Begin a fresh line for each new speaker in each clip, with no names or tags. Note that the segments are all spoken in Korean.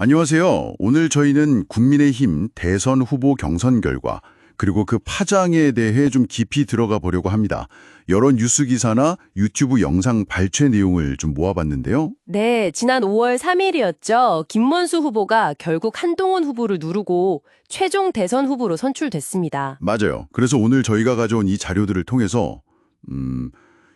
안녕하세요. 오늘 저희는 국민의힘 대선 후보 경선 결과 그리고 그 파장에 대해 좀 깊이 들어가 보려고 합니다. 여러 뉴스 기사나 유튜브 영상 발췌 내용을 좀 모아봤는데요.
네, 지난 5월 3일이었죠. 김문수 후보가 결국 한동훈 후보를 누르고 최종 대선 후보로 선출됐습니다.
맞아요. 그래서 오늘 저희가 가져온 이 자료들을 통해서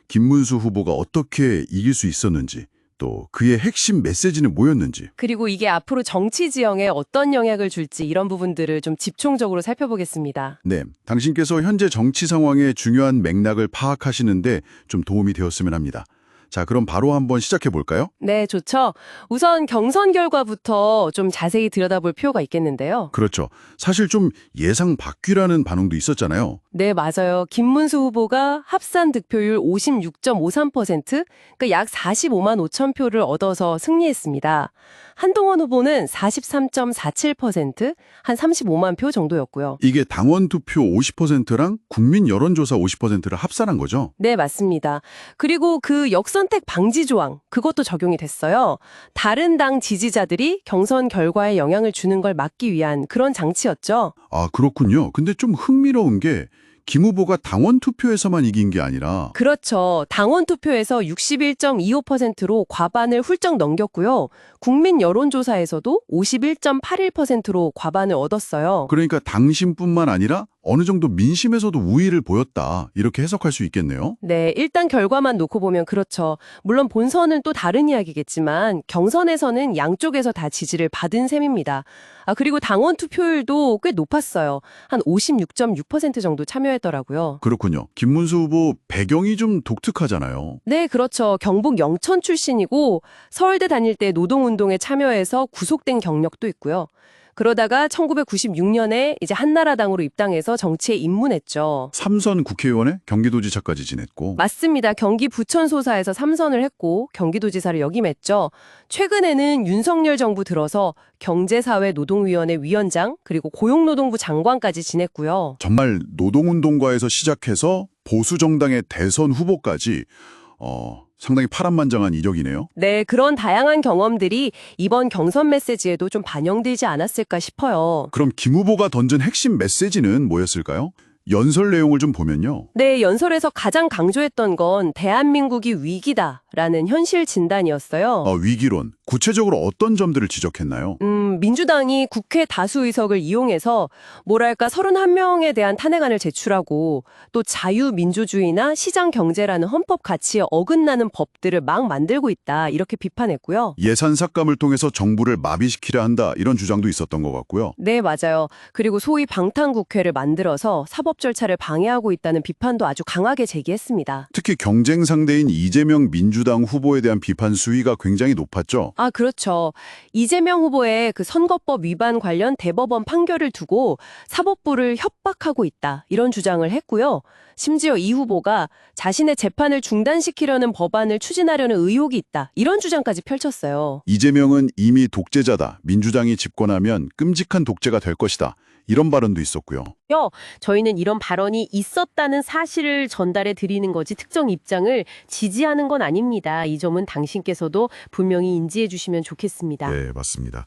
김문수 후보가 어떻게 이길 수 있었는지 또 그의 핵심 메시지는 뭐였는지
그리고 이게 앞으로 정치 지형에 어떤 영향을 줄지 이런 부분들을 좀 집중적으로 살펴보겠습니다.
네, 당신께서 현재 정치 상황의 중요한 맥락을 파악하시는데 좀 도움이 되었으면 합니다. 자, 그럼 바로 한번 시작해 볼까요?
네, 좋죠. 우선 경선 결과부터 좀 자세히 들여다볼 필요가 있겠는데요.
그렇죠. 사실 좀 예상 밖이라는 반응도 있었잖아요.
네, 맞아요. 김문수 후보가 합산 득표율 56.53%, 그러니까 약 45만 5천 표를 얻어서 승리했습니다. 한동훈 후보는 43.47%, 한 35만 표 정도였고요.
이게 당원 투표 50%랑 국민 여론조사 50%를 합산한 거죠?
네, 맞습니다. 그리고 그 역선택 방지 조항, 그것도 적용이 됐어요. 다른 당 지지자들이 경선 결과에 영향을 주는 걸 막기 위한 그런 장치였죠.
아, 그렇군요. 근데 좀 흥미로운 게 김 후보가 당원 투표에서만 이긴 게 아니라
그렇죠. 당원 투표에서 61.25%로 과반을 훌쩍 넘겼고요. 국민 여론조사에서도 51.81%로 과반을 얻었어요.
그러니까 당신뿐만 아니라 어느 정도 민심에서도 우위를 보였다. 이렇게 해석할 수 있겠네요.
네, 일단 결과만 놓고 보면 그렇죠. 물론 본선은 또 다른 이야기겠지만 경선에서는 양쪽에서 다 지지를 받은 셈입니다. 그리고 당원 투표율도 꽤 높았어요. 한 56.6% 정도 참여했더라고요.
그렇군요. 김문수 후보 배경이 좀 독특하잖아요.
네, 그렇죠. 경북 영천 출신이고 서울대 다닐 때 노동운동에 참여해서 구속된 경력도 있고요. 그러다가 1996년에 이제 한나라당으로 입당해서 정치에 입문했죠.
삼선 국회의원에 경기도지사까지 지냈고
맞습니다. 경기 부천소사에서 3선을 했고 경기도지사를 역임했죠. 최근에는 윤석열 정부 들어서 경제사회노동위원회 위원장 그리고 고용노동부 장관까지 지냈고요.
정말 노동운동가에서 시작해서 보수정당의 대선 후보까지 상당히 파란만장한 이력이네요.
네, 그런 다양한 경험들이 이번 경선 메시지에도 좀 반영되지 않았을까 싶어요.
그럼 김 후보가 던진 핵심 메시지는 뭐였을까요? 연설 내용을 좀 보면요.
네, 연설에서 가장 강조했던 건 대한민국이 위기다라는 현실 진단이었어요.
위기론. 구체적으로 어떤 점들을 지적했나요?
민주당이 국회 다수 의석을 이용해서 뭐랄까 31명에 대한 탄핵안을 제출하고 또 자유민주주의나 시장경제라는 헌법 가치에 어긋나는 법들을 막 만들고 있다 이렇게 비판했고요.
예산 삭감을 통해서 정부를 마비시키려 한다 이런 주장도 있었던 것 같고요.
네, 맞아요. 그리고 소위 방탄국회를 만들어서 사법 절차를 방해하고 있다는 비판도 아주 강하게 제기했습니다.
특히 경쟁 상대인 이재명 민주당 후보에 대한 비판 수위가 굉장히 높았죠.
그렇죠. 이재명 후보의 그 선거법 위반 관련 대법원 판결을 두고 사법부를 협박하고 있다. 이런 주장을 했고요. 심지어 이 후보가 자신의 재판을 중단시키려는 법안을 추진하려는 의혹이 있다. 이런 주장까지 펼쳤어요.
이재명은 이미 독재자다. 민주당이 집권하면 끔찍한 독재가 될 것이다. 이런 발언도 있었고요.
저희는 이런 발언이 있었다는 사실을 전달해 드리는 거지 특정 입장을 지지하는 건 아닙니다. 이 점은 당신께서도 분명히 인지해 주시면 좋겠습니다.
네, 맞습니다.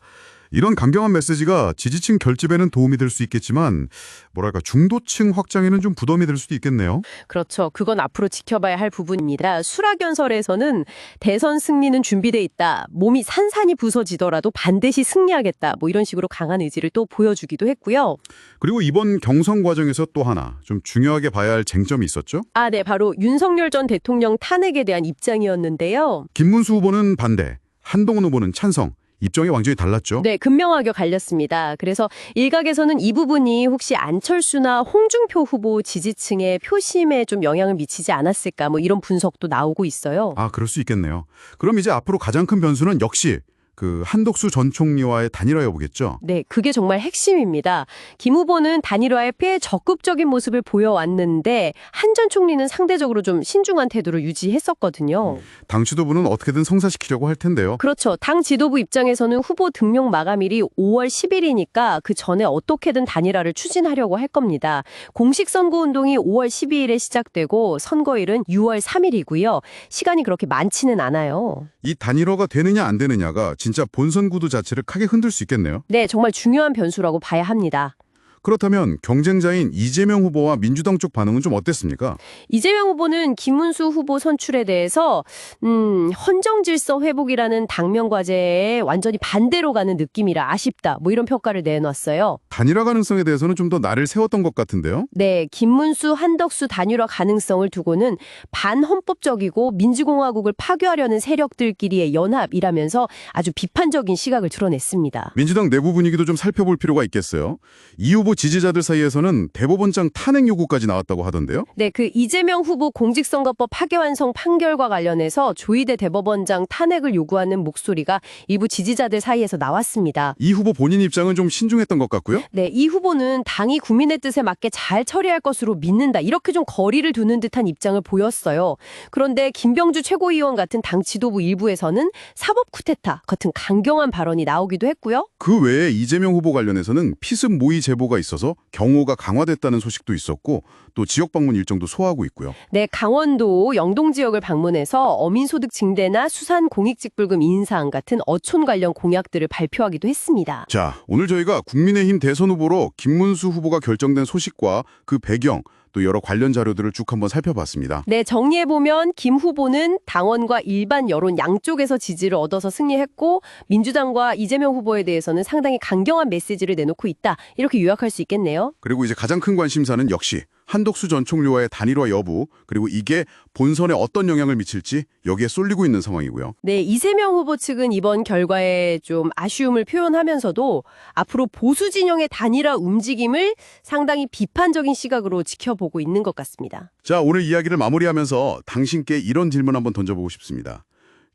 이런 강경한 메시지가 지지층 결집에는 도움이 될 수 있겠지만 뭐랄까 중도층 확장에는 좀 부담이 될 수도 있겠네요.
그렇죠. 그건 앞으로 지켜봐야 할 부분입니다. 수락연설에서는 대선 승리는 준비돼 있다. 몸이 산산이 부서지더라도 반드시 승리하겠다. 뭐 이런 식으로 강한 의지를 또 보여주기도 했고요.
그리고 이번 경선 과정에서 또 하나 좀 중요하게 봐야 할 쟁점이 있었죠.
네. 바로 윤석열 전 대통령 탄핵에 대한 입장이었는데요.
김문수 후보는 반대, 한동훈 후보는 찬성. 입장이 완전히 달랐죠.
네, 극명하게 갈렸습니다. 그래서 일각에서는 이 부분이 혹시 안철수나 홍준표 후보 지지층의 표심에 좀 영향을 미치지 않았을까 뭐 이런 분석도 나오고 있어요.
그럴 수 있겠네요. 그럼 이제 앞으로 가장 큰 변수는 역시 그 한덕수 전 총리와의 단일화 여부겠죠?
네, 그게 정말 핵심입니다. 김 후보는 단일화에 꽤 적극적인 모습을 보여왔는데 한 전 총리는 상대적으로 좀 신중한 태도를 유지했었거든요.
당 지도부는 어떻게든 성사시키려고 할 텐데요.
그렇죠. 당 지도부 입장에서는 후보 등록 마감일이 5월 10일이니까 그 전에 어떻게든 단일화를 추진하려고 할 겁니다. 공식 선거운동이 5월 12일에 시작되고 선거일은 6월 3일이고요. 시간이 그렇게 많지는 않아요.
이 단일화가 되느냐 안 되느냐가 진짜 본선 구도 자체를 크게 흔들 수 있겠네요.
네, 정말 중요한 변수라고 봐야 합니다.
그렇다면 경쟁자인 이재명 후보와 민주당 쪽 반응은 좀 어땠습니까?
이재명 후보는 김문수 후보 선출에 대해서 헌정 질서 회복이라는 당면 과제에 완전히 반대로 가는 느낌이라 아쉽다. 뭐 이런 평가를 내놨어요.
단일화 가능성에 대해서는 좀 더 날을 세웠던 것 같은데요.
네, 김문수, 한덕수 단일화 가능성을 두고는 반헌법적이고 민주공화국을 파괴하려는 세력들끼리의 연합이라면서 아주 비판적인 시각을 드러냈습니다.
민주당 내부 분위기도 좀 살펴볼 필요가 있겠어요. 이 후보 지지자들 사이에서는 대법원장 탄핵 요구까지 나왔다고 하던데요.
네, 그 이재명 후보 공직선거법 파기환송 판결과 관련해서 조희대 대법원장 탄핵을 요구하는 목소리가 일부 지지자들 사이에서 나왔습니다.
이 후보 본인 입장은 좀 신중했던 것 같고요.
네, 이 후보는 당이 국민의 뜻에 맞게 잘 처리할 것으로 믿는다. 이렇게 좀 거리를 두는 듯한 입장을 보였어요. 그런데 김병주 최고위원 같은 당 지도부 일부에서는 사법 쿠데타 같은 강경한 발언이 나오기도 했고요.
그 외에 이재명 후보 관련해서는 피습 모의 제보가 있어서 경호가 강화됐다는 소식도 있었고 또 지역 방문 일정도 소화하고 있고요.
네, 강원도 영동 지역을 방문해서 어민소득 증대나 수산 공익직불금 인상 같은 어촌 관련 공약들을 발표하기도 했습니다.
자, 오늘 저희가 국민의힘 대선 후보로 김문수 후보가 결정된 소식과 그 배경 또 여러 관련 자료들을 쭉 한번 살펴봤습니다.
네, 정리해보면 김 후보는 당원과 일반 여론 양쪽에서 지지를 얻어서 승리했고 민주당과 이재명 후보에 대해서는 상당히 강경한 메시지를 내놓고 있다. 이렇게 요약할 수 있겠네요.
그리고 이제 가장 큰 관심사는 역시 한덕수 전 총리와의 단일화 여부, 그리고 이게 본선에 어떤 영향을 미칠지 여기에 쏠리고 있는 상황이고요.
네, 이재명 후보 측은 이번 결과에 좀 아쉬움을 표현하면서도 앞으로 보수 진영의 단일화 움직임을 상당히 비판적인 시각으로 지켜보고 있는 것 같습니다.
자, 오늘 이야기를 마무리하면서 당신께 이런 질문 한번 던져보고 싶습니다.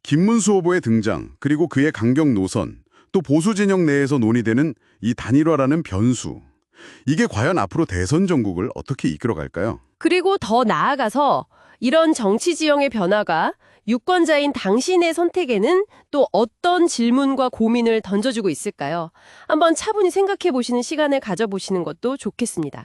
김문수 후보의 등장, 그리고 그의 강경 노선, 또 보수 진영 내에서 논의되는 이 단일화라는 변수. 이게 과연 앞으로 대선 전국을 어떻게 이끌어갈까요?
그리고 더 나아가서 이런 정치 지형의 변화가 유권자인 당신의 선택에는 또 어떤 질문과 고민을 던져주고 있을까요? 한번 차분히 생각해 보시는 시간을 가져보시는 것도 좋겠습니다.